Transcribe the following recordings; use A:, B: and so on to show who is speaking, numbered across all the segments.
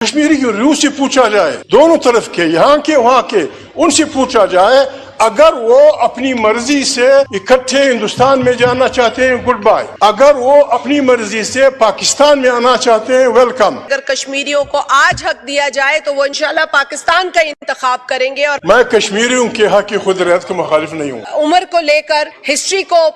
A: کشمیری کی روح سے پوچھا جائے، دونوں طرف کے، یہاں کے وہاں کے، ان سے پوچھا جائے، اگر وہ اپنی مرضی سے اکٹھے ہندوستان میں جانا چاہتے ہیں گڈ بائی، اگر وہ اپنی مرضی سے پاکستان میں آنا چاہتے ہیں ویلکم۔
B: اگر کشمیریوں کو آج حق دیا جائے تو وہ انشاءاللہ پاکستان کا انتخاب کریں گے۔ اور
A: میں کشمیریوں کے حق کی خود ارادی کا مخالف نہیں ہوں۔
B: عمر کو لے کر ہسٹری کو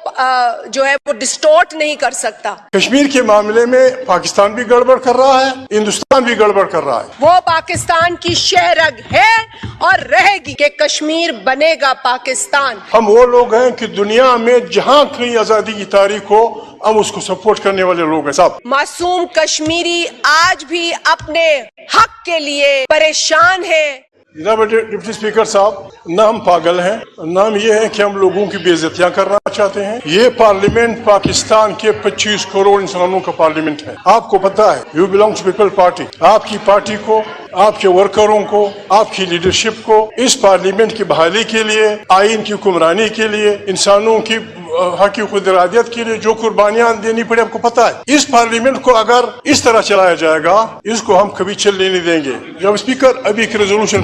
B: جو ہے وہ ڈسٹورٹ نہیں کر سکتا۔
A: کشمیر کے معاملے میں پاکستان بھی گڑبڑ کر رہا ہے، ہندوستان بھی گڑبڑ کر رہا ہے۔
B: وہ پاکستان کی شہ رگ ہے اور رہے گی کہ کشمیر بنے گا پاکستان۔
A: ہم وہ لوگ ہیں کہ دنیا میں جہاں کہیں آزادی کی تاریخ ہو ہم اس کو سپورٹ کرنے والے لوگ ہیں صاحب۔
B: معصوم کشمیری آج بھی اپنے حق کے لیے پریشان ہے۔
A: جناب ڈپٹی اسپیکر صاحب، نہ ہم پاگل ہیں، نہ ہم یہ ہیں کہ ہم لوگوں کی بے عزتیاں کرنا چاہتے ہیں۔ یہ پارلیمنٹ پاکستان کے 25 کروڑ انسانوں کا پارلیمنٹ ہے۔ آپ کو پتا ہے، you belong to People Party, آپ کی پارٹی کو، آپ کے ورکروں کو، آپ کی لیڈرشپ کو اس پارلیمنٹ کی بحالی کے لیے، آئین کی حکمرانی کے لیے، انسانوں کی حق کی خود ارادیت کے لیے جو قربانیاں دینی پڑی آپ کو پتا ہے۔ اس پارلیمنٹ کو اگر اس طرح چلایا جائے گا اس کو ہم کبھی چلنے نہیں دیں گے۔ جب اسپیکر ابھی ایک ریزولوشن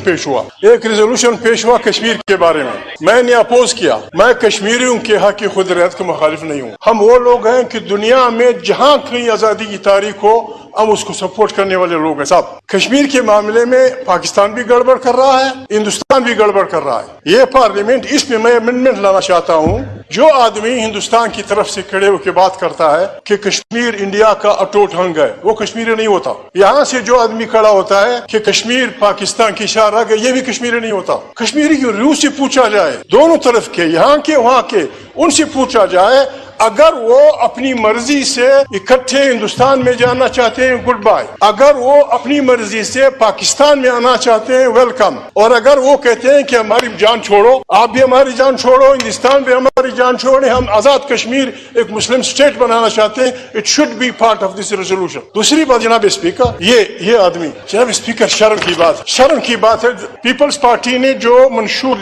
A: پیش ہوا کشمیر کے بارے میں نے اپوز کیا۔ میں کشمیریوں کے حق کی خود ارادی کا مخالف نہیں ہوں۔ ہم وہ لوگ ہیں کہ دنیا میں جہاں کہیں آزادی کی تاریخ ہو ہم اس کو سپورٹ کرنے والے لوگ ہیں صاحب۔ کشمیر کے معاملے میں پاکستان بھی گڑبڑ کر رہا ہے، ہندوستان بھی گڑبڑ کر رہا ہے۔ یہ پارلیمنٹ، اس میں امینڈمنٹ لانا چاہتا ہوں، جو آدمی ہندوستان کی طرف سے کھڑے ہو کے بات کرتا ہے کہ کشمیر انڈیا کا اٹوٹ انگ ہے، وہ کشمیری نہیں ہوتا۔ یہاں سے جو آدمی کھڑا ہوتا ہے کہ کشمیر پاکستان کی شاہ رگ ہے، یہ بھی کشمیری نہیں ہوتا۔ کشمیری کی روح سے پوچھا جائے، دونوں طرف کے، یہاں کے وہاں کے، ان سے پوچھا جائے، اگر وہ اپنی مرضی سے اکٹھے ہندوستان میں جانا چاہتے ہیں گڈ بائی، اگر وہ اپنی مرضی سے پاکستان میں آنا چاہتے ہیں ویلکم، اور اگر وہ کہتے ہیں کہ ہماری جان چھوڑو، آپ بھی ہماری جان چھوڑو، ہندوستان بھی ہماری جان چھوڑیں، ہم آزاد کشمیر ایک مسلم اسٹیٹ بنانا چاہتے ہیں، it should be part of this resolution. دوسری بات جناب اسپیکر، یہ آدمی، جناب اسپیکر، شرم کی بات ہے۔ پیپلز پارٹی نے جو منشور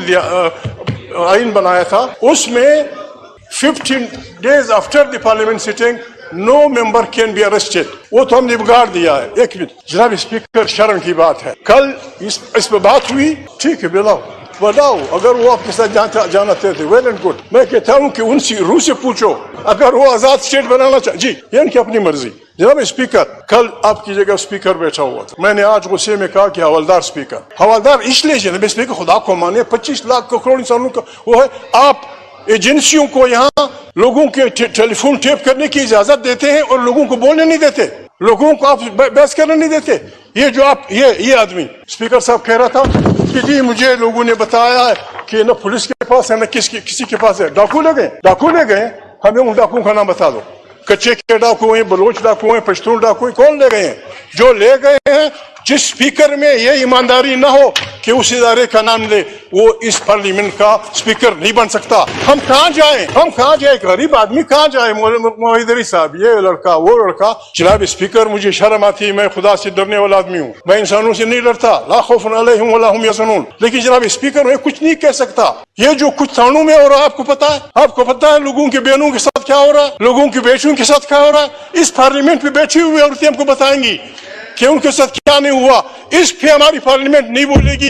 A: آئین بنایا تھا اس میں 15 days after the parliament sitting no member can be arrested، وہ تو ہم نے بگاڑ دیا ہے۔ ایک منٹ جناب اسپیکر، شرم کی بات ہے، کل اس پہ بات ہوئی، ٹھیک ہے بلاؤ، اگر وہ آپ کے ساتھ جانا چاہتے تھے ویل اینڈ گڈ۔ میں کہتا ہوں کہ ان سے روح سے پوچھو، اگر وہ آزاد اسٹیٹ بنانا چاہتے جی یہ ان کی اپنی مرضی۔ جناب اسپیکر، کل آپ کی جگہ اسپیکر بیٹھا ہوا تھا، میں نے آج غصے میں کہا کہ حوالدار اسپیکر، حوالدار اس لیے جناب اسپیکر خدا کو مانے 25 لاکھ کروڑ انسانوں کا وہ ہے، آپ ایجنسیوں کو یہاں لوگوں کے ٹیلی فون ٹیپ کرنے کی اجازت دیتے ہیں اور لوگوں کو بولنے نہیں دیتے، لوگوں کو آپ بحث کرنے نہیں دیتے۔ یہ جو آپ یہ آدمی اسپیکر صاحب کہہ رہا تھا کہ جی مجھے لوگوں نے بتایا ہے کہ نہ پولیس کے پاس ہے نہ کسی کے پاس ہے، ڈاکو لے گئے، ہمیں ان ڈاکوؤں کا نام بتا دو، کچے کے ڈاکو ہیں، بلوچ ڈاکو ہیں، پشتون ڈاکو ہیں، کون لے گئے ہیں؟ جو لے گئے ہیں، جس اسپیکر میں یہ ایمانداری نہ ہو کہ اس ادارے کا نام لے، وہ اس پارلیمنٹ کا اسپیکر نہیں بن سکتا۔ ہم کہاں جائیں، غریب آدمی کہاں جائے؟ موحدری صاحب، یہ لڑکا وہ لڑکا۔ جناب اسپیکر، مجھے شرم آتی ہے، میں خدا سے ڈرنے والا آدمی ہوں، میں انسانوں سے نہیں ڈرتا، لا خوف علیہم ولا ہم یحزنون، لیکن جناب اسپیکر میں کچھ نہیں کہہ سکتا۔ یہ جو کچھ تھانوں میں ہو رہا ہے آپ کو پتا ہے لوگوں کے بہنوں کے ساتھ کیا ہو رہا ہے، لوگوں کی بیٹیوں کے ساتھ کیا ہو رہا ہے۔ اس پارلیمنٹ پہ بیٹھی ہوئی عورتیں ہم کو بتائیں گی کہ ان کے ساتھ کیا نہیں ہوا۔ اس پہ ہماری پارلیمنٹ نہیں بولے گی،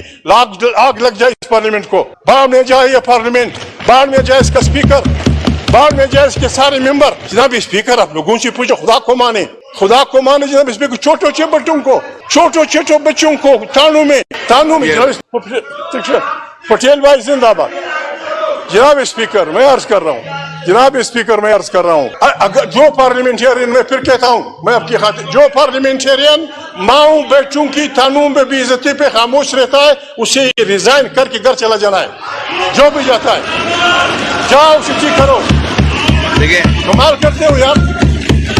A: آگ لگ جائے اس پارلیمنٹ کو، باہر میں جائے یہ پارلیمنٹ، باہر میں جائے اس کا اسپیکر، باہر میں جائے اس کے سارے ممبر۔ جناب اسپیکر، آپ لوگوں سے پوچھو، خدا کو مانے جناب اسپیکر، چھوٹے بچوں کو تانوں میں پٹیل بھائی زندہ باد۔ جناب اسپیکر میں عرض کر رہا ہوں، اگر جو پارلیمنٹرین، میں پھر کہتا ہوں، میں آپ کی خاطر، جو پارلیمنٹرین ماؤں بیٹوں کی تانوں میں بے عزتی پہ خاموش رہتا ہے اسے ریزائن کر کے گھر چلا جانا ہے، جو بھی جاتا ہے جاؤ اسے کرو، کمال کرتے ہو یار۔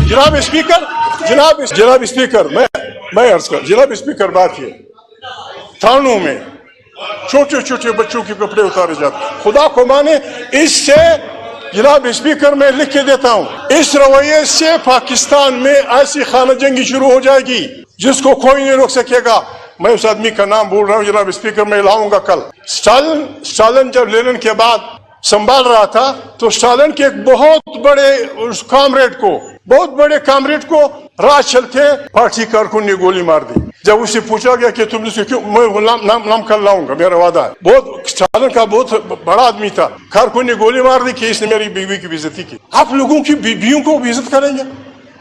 A: جناب اسپیکر میں عرض کر، جناب اسپیکر، بات یہ تھانوں میں چھوٹے بچوں کے کپڑے اتارے جاتے، خدا کو مانے، اس سے جناب اسپیکر میں لکھ کے دیتا ہوں، اس رویے سے پاکستان میں ایسی خانہ جنگی شروع ہو جائے گی جس کو کوئی نہیں روک سکے گا۔ میں اس آدمی کا نام بول رہا ہوں جناب اسپیکر، میں لاؤں گا کل۔ اسٹالن جب لینن کے بعد سنبھال رہا تھا تو اسٹالن کے ایک بہت بڑے کامریڈ کو راہ چلتے پارٹی کارکن نے گولی مار دی۔ جب اسے پوچھا گیا کہ تم نے کیوں، میں وہ نام کر لاؤں گا، میرا وعدہ ہے. بہت سالن کا بہت بڑا آدمی تھا. کارکن نے گولی مار دی کہ اس نے میری بیوی کی بے عزتی کی. آپ لوگوں کی بیویوں کو بے عزت کریں گے،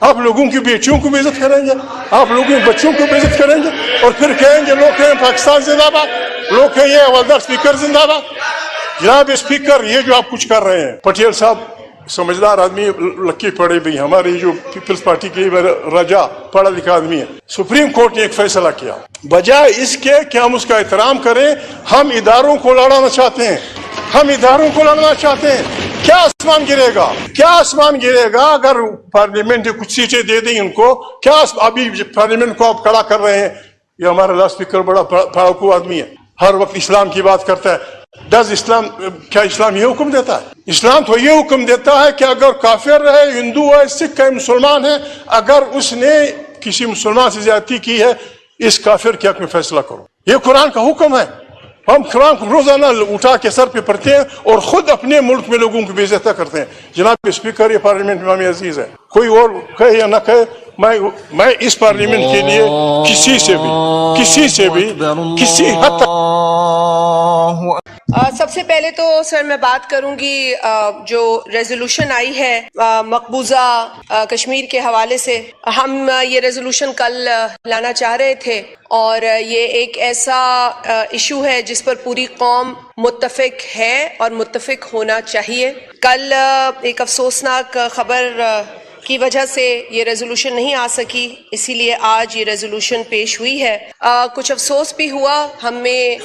A: آپ لوگوں کی بیٹیوں کو بے عزت کریں گے، آپ لوگوں کے بچوں کو بے عزت کریں گے، اور پھر کہیں گے لوگ کہیں پاکستان زندہ باد، لوگ کہیں یہ حوالدار اسپیکر زندہ باد. جناب اسپیکر، یہ جو آپ کچھ کر رہے ہیں، پٹیل صاحب سمجھدار آدمی، لکی پڑے بھی، ہماری جو پیپلز پارٹی کے رجا پڑھا لکھا آدمی ہے. سپریم کورٹ نے ایک فیصلہ کیا، بجائے اس کے کہ ہم اس کا احترام کریں، ہم اداروں کو لڑانا چاہتے ہیں، ہم اداروں کو لڑنا چاہتے ہیں. کیا آسمان گرے گا، کیا آسمان گرے گا اگر پارلیمنٹ کچھ سیٹیں دے دیں ان کو؟ کیا ابھی پارلیمنٹ کو آپ کھڑا کر رہے ہیں؟ یہ ہمارا لاؤڈ اسپیکر بڑا پڑھاکو آدمی ہے، ہر وقت اسلام کی بات کرتا ہے. ڈز اسلام، کیا اسلام یہ حکم دیتا ہے؟ اسلام تو یہ حکم دیتا ہے کہ اگر کافر ہے، ہندو ہے، سکھ ہے، مسلمان ہے، اگر اس نے کسی مسلمان سے زیادتی کی ہے، اس کافر کے حق میں فیصلہ کرو. یہ قرآن کا حکم ہے. ہم قرآن کو روزانہ اٹھا کے سر پہ پڑھتے ہیں اور خود اپنے ملک میں لوگوں کی بے عزتی کرتے ہیں. جناب اسپیکر، یہ پارلیمنٹ امام عزیز ہے، کوئی اور کہے یا نہ کہے، میں اس پارلیمنٹ کے لیے کسی سے بھی کسی حد تک
B: سب سے پہلے تو سر میں بات کروں گی جو ریزولوشن آئی ہے مقبوضہ کشمیر کے حوالے سے. ہم یہ ریزولوشن کل لانا چاہ رہے تھے، اور یہ ایک ایسا ایشو ہے جس پر پوری قوم متفق ہے اور متفق ہونا چاہیے. کل ایک افسوسناک خبر کی وجہ سے یہ ریزولوشن نہیں آ سکی، اسی لیے آج یہ ریزولوشن پیش ہوئی ہے. کچھ افسوس بھی ہوا، ہمیں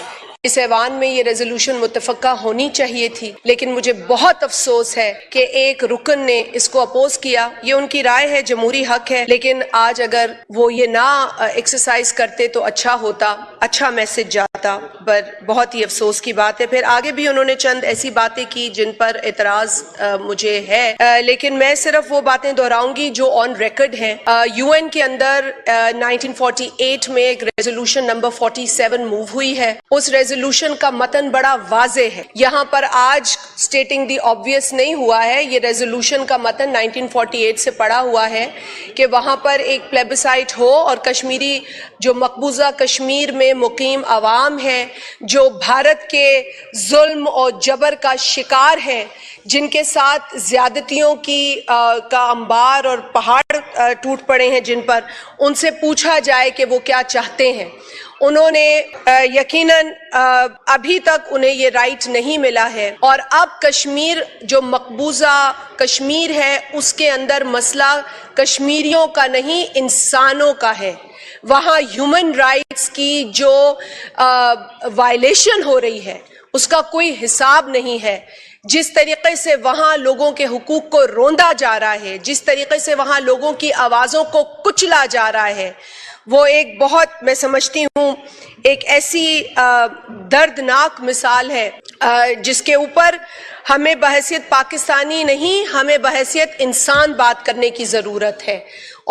B: اس ایوان میں یہ ریزولوشن متفقہ ہونی چاہیے تھی، لیکن مجھے بہت افسوس ہے کہ ایک رکن نے اس کو اپوز کیا. یہ ان کی رائے ہے، جمہوری حق ہے، لیکن آج اگر وہ یہ نہ ایکسرسائز کرتے تو اچھا ہوتا، اچھا میسج جاتا. پر بہت ہی افسوس کی بات ہے. پھر آگے بھی انہوں نے چند ایسی باتیں کی جن پر اعتراض مجھے ہے، لیکن میں صرف وہ باتیں دہراؤں گی جو آن ریکارڈ ہیں. یو این کے اندر 1948 میں ایک ریزولوشن نمبر 47 موو ہوئی ہے. اس ریزولوشن کا متن بڑا واضح ہے، یہاں پر آج سٹیٹنگ دی obvious نہیں ہوا ہے. یہ ریزولوشن کا متن 1948 سے پڑا ہوا ہے کہ وہاں پر ایک پلیبسائٹ ہو اور کشمیری جو مقبوضہ کشمیر میں مقیم عوام ہیں، جو بھارت کے ظلم اور جبر کا شکار ہیں، جن کے ساتھ زیادتیوں کا انبار اور پہاڑ ٹوٹ پڑے ہیں جن پر، ان سے پوچھا جائے کہ وہ کیا چاہتے ہیں. انہوں نے یقیناً ابھی تک انہیں یہ رائٹ نہیں ملا ہے، اور اب کشمیر جو مقبوضہ کشمیر ہے اس کے اندر مسئلہ کشمیریوں کا نہیں، انسانوں کا ہے. وہاں ہیومن رائٹس کی جو وائلیشن ہو رہی ہے اس کا کوئی حساب نہیں ہے. جس طریقے سے وہاں لوگوں کے حقوق کو روندا جا رہا ہے، جس طریقے سے وہاں لوگوں کی آوازوں کو کچلا جا رہا ہے، وہ ایک بہت، میں سمجھتی ہوں، ایک ایسی دردناک مثال ہے جس کے اوپر ہمیں بحیثیت پاکستانی نہیں، ہمیں بحیثیت انسان بات کرنے کی ضرورت ہے.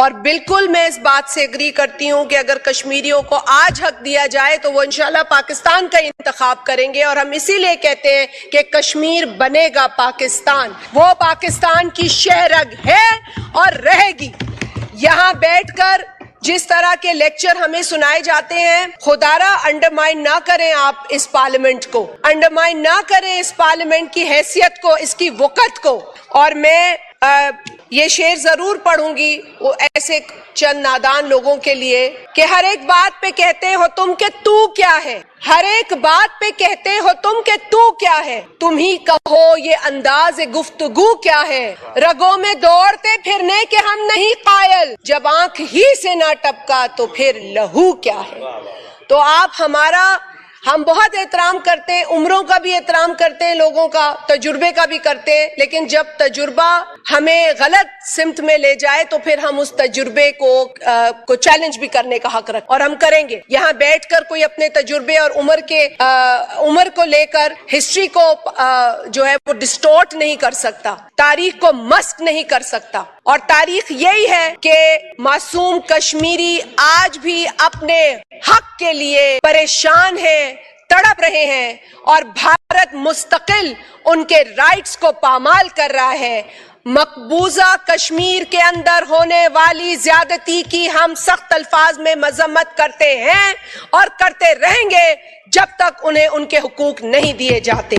B: اور بالکل میں اس بات سے اگری کرتی ہوں کہ اگر کشمیریوں کو آج حق دیا جائے تو وہ انشاءاللہ پاکستان کا انتخاب کریں گے. اور ہم اسی لیے کہتے ہیں کہ کشمیر بنے گا پاکستان. وہ پاکستان کی شہ رگ ہے اور رہے گی. یہاں بیٹھ کر جس طرح کے لیکچر ہمیں سنائے جاتے ہیں، خدارا انڈرمائن نہ کریں آپ اس پارلیمنٹ کو، انڈرمائن نہ کریں اس پارلیمنٹ کی حیثیت کو، اس کی وقت کو. اور میں یہ شعر ضرور پڑھوں گی وہ ایسے چند نادان لوگوں کے لیے کہ ہر ایک بات پہ کہتے ہو تم کہ تو کیا ہے، ہر ایک بات پہ کہتے ہو تم کہ تو کیا ہے، تم ہی کہو یہ انداز گفتگو کیا ہے، رگوں میں دوڑتے پھرنے کے ہم نہیں قائل، جب آنکھ ہی سے نہ ٹپکا تو پھر لہو کیا ہے. تو آپ ہم بہت احترام کرتے ہیں، عمروں کا بھی احترام کرتے ہیں، لوگوں کا تجربے کا بھی کرتے ہیں، لیکن جب تجربہ ہمیں غلط سمت میں لے جائے تو پھر ہم اس تجربے کو چیلنج بھی کرنے کا حق رکھتے ہیں، اور ہم کریں گے. یہاں بیٹھ کر کوئی اپنے تجربے اور عمر کو لے کر ہسٹری کو جو ہے وہ ڈسٹورٹ نہیں کر سکتا، تاریخ کو مسخ نہیں کر سکتا. اور تاریخ یہی ہے کہ معصوم کشمیری آج بھی اپنے حق کے لیے پریشان ہیں، تڑپ رہے ہیں، اور بھارت مستقل ان کے رائٹس کو پامال کر رہا ہے. مقبوضہ کشمیر کے اندر ہونے والی زیادتی کی ہم سخت الفاظ میں مذمت کرتے ہیں اور کرتے رہیں گے جب تک انہیں ان کے حقوق نہیں دیے جاتے.